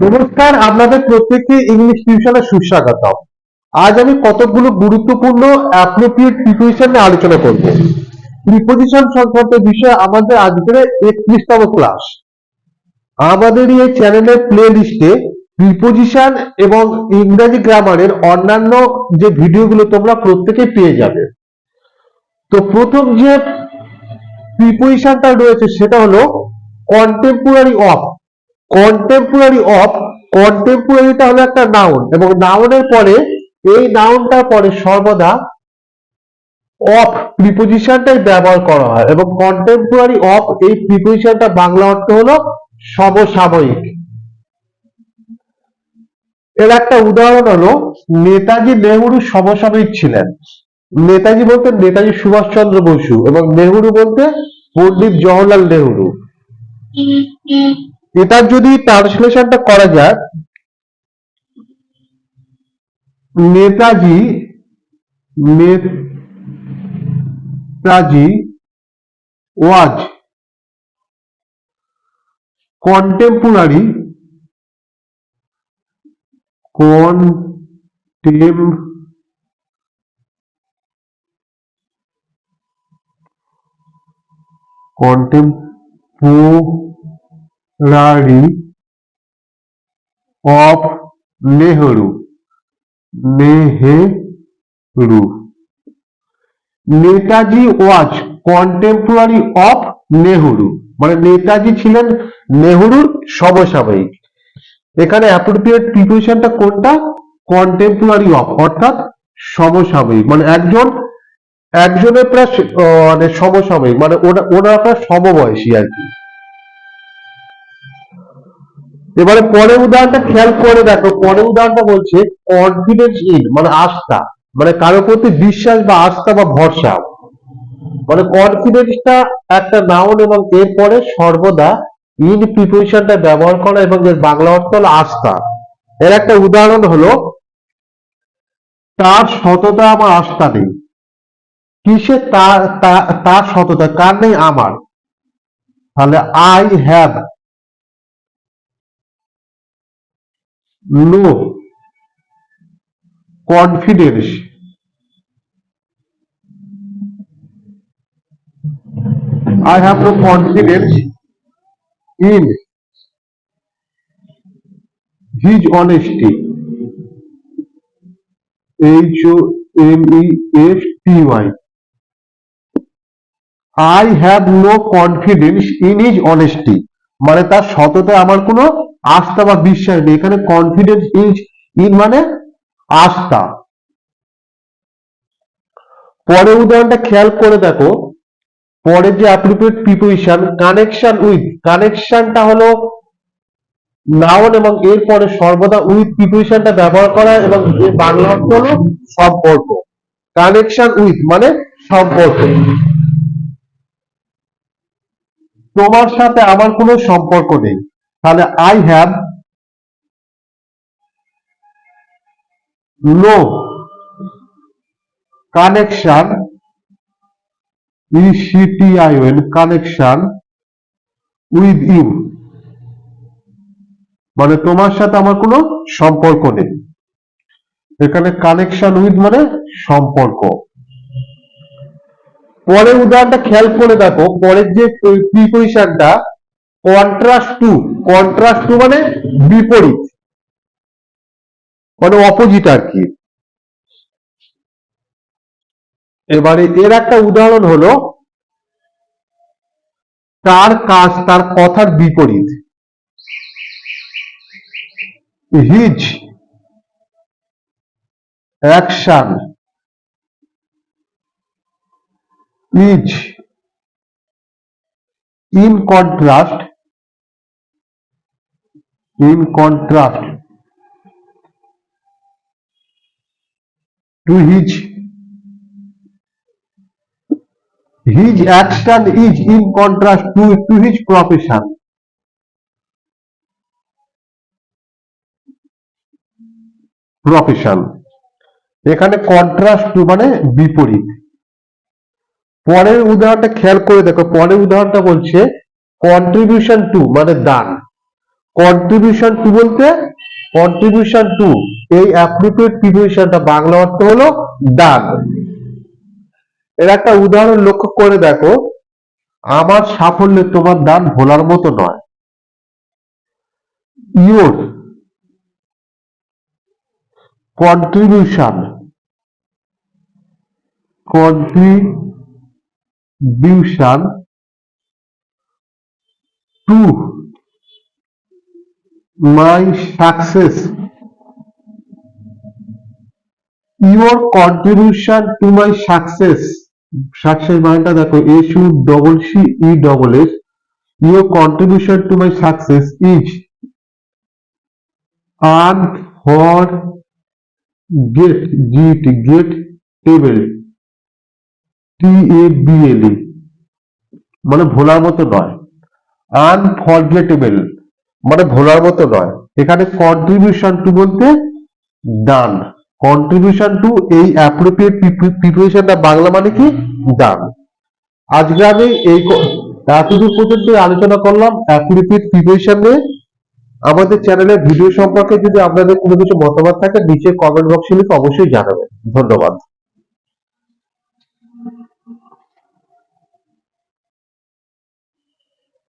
নমস্কার, আপনাদের প্রত্যেককে ইংলিশ টিউশনে সুস্বাগত। আজ আমি কতগুলো গুরুত্বপূর্ণ অ্যাপ্রোপ্রিয়েট প্রিপোজিশন নিয়ে আলোচনা করব। প্রিপোজিশন সংক্রান্ত বিষয় আমাদের আজকের 31তম ক্লাস। আমাদের এই চ্যানেলের প্লে লিস্টে প্রিপোজিশন এবং ইংরেজি গ্রামারের অন্যান্য যে ভিডিওগুলো তোমরা প্রত্যেকেই পেয়ে যাবে। তো প্রথম যে প্রিপোজিশনটা রয়েছে সেটা হলো কন্টেম্পোরারি অফ। কন্টেম্পোরারিটা হলো একটা নাউন, এবং নাউনের পরে এই নাউনটার পরে সর্বদা অফ প্রিপোজিশনটাই ব্যবহার করা হয়, এবং কন্টেম্পোরারি অফ এই প্রিপোজিশনটা বাংলা অর্থ হলো সমসাময়িক। এর একটা উদাহরণ হলো নেতাজি নেহরু সমসাময়িক ছিলেন। নেতাজি বলতে নেতাজি সুভাষচন্দ্র বসু, এবং নেহরু বলতে পণ্ডিত জওহরলাল নেহরু। এটার যদি ট্রান্সলেশনটা করা যায়, Netaji was contemporary of Nehru. Netaji was contemporary of Nehru, মানে নেতাজি ছিলেন নেহরুর সমসাময়িক। এখানে অ্যাপ্রোপ্রিয়েট প্রিপোজিশনটা কোনটা? কন্টেম্পোরারি অফ, অর্থাৎ সমসাময়িক, মানে একজনের প্রায় মানে সমসাময়িক, মানে ওনারা প্রায় সমবয়সী আর কি। এবারে পরের উদাহরণটা খেয়াল করে দেখো। পরের উদাহরণটা বলছে কনফিডেন্স ইন, মানে আস্থা, মানে কারোর প্রতি বিশ্বাস বা আস্থা বা ভরসা। মানে কনফিডেন্সটা একটা নাউন, এবং এরপরে সর্বদা ইন প্রিপোজিশনটা ব্যবহার করা, এবং এর বাংলা অর্থ হলো আস্থা। এর একটা উদাহরণ হলো তার সততা আমার আস্থা নেই। কিসে তার সততা? কার নেই? আমার। তাহলে I have no confidence I have no confidence in his honesty. HONESTY. I have no confidence in his honesty. মানে তার সততায় আমার কোনো আস্থা বা বিশ্বাস নেই। এখানে কনফিডেন্স ইন মানে আস্থা। পরের উদাহরণটা খেয়াল করে দেখো। পরের যে অ্যাপ্রোপ্রিয়েট প্রিপোজিশন কানেকশন উইথ, কানেকশনটা হলো নাউন, এবং এরপরে সর্বদা উইথ প্রিপোজিশনটা ব্যবহার করা, এবং এর বাংলা অর্থ হলো সম্পর্ক। কানেকশন উইথ মানে সম্পর্ক। তোমার সাথে আমার কোনো সম্পর্ক নেই। তাহলে I have no connection, connection with you, মানে তোমার সাথে আমার কোনো সম্পর্ক নেই। এখানে কানেকশন উইথ মানে সম্পর্ক। পরের উদাহরণটা খেয়াল করে দেখো। পরের যে প্রিপোজিশনটা কন্ট্রাস্ট টু মানে বিপরীত, মানে অপোজিট আর কি। এবারে এর একটা উদাহরণ হলো তার কাজ তার কথার বিপরীত। His action is in contrast to his action is in contrast to his profession. এখানে কন্ট্রাস্ট টু মানে বিপরীত। পরের উদাহরণটা খেয়াল করে দেখো। পরের উদাহরণটা বলছে কন্ট্রিবিউশন টু মানে দান। কন্ট্রিবিউশন টু বলতে কন্ট্রিবিউশন টু এই অ্যাপ্রোপ্রিয়েট প্রিপোজিশনটা বাংলা অর্থ হলো দান। এর একটা উদাহরণ লক্ষ্য করে দেখো, আমার সাফল্যে তোমার দান ভোলার মতো নয়। Your contribution to my success, your contribution to my success, success মানেটা দেখো SUCCESS, your contribution to my success is unforgettable, TABLE, মানে ভোলার মতো নয়। আনফরগেটেবল মানে ভোলার মতো নয়। এখানে কন্ট্রিবিউশন টু বলতে দান, কন্ট্রিবিউশন টু এই অ্যাপ্রোপ্রিয়েট প্রিপোজিশনটা বাংলা মানে কি দান। আজকে আমি এতদূর পর্যন্ত আলোচনা করলাম অ্যাপ্রোপ্রিয়েট প্রিপোজিশন নিয়ে। আমাদের চ্যানেলের ভিডিও সম্পর্কে যদি আপনাদের কোনো কিছু মতামত থাকে নিচে কমেন্ট বক্সে লিখে অবশ্যই জানাবেন। ধন্যবাদ।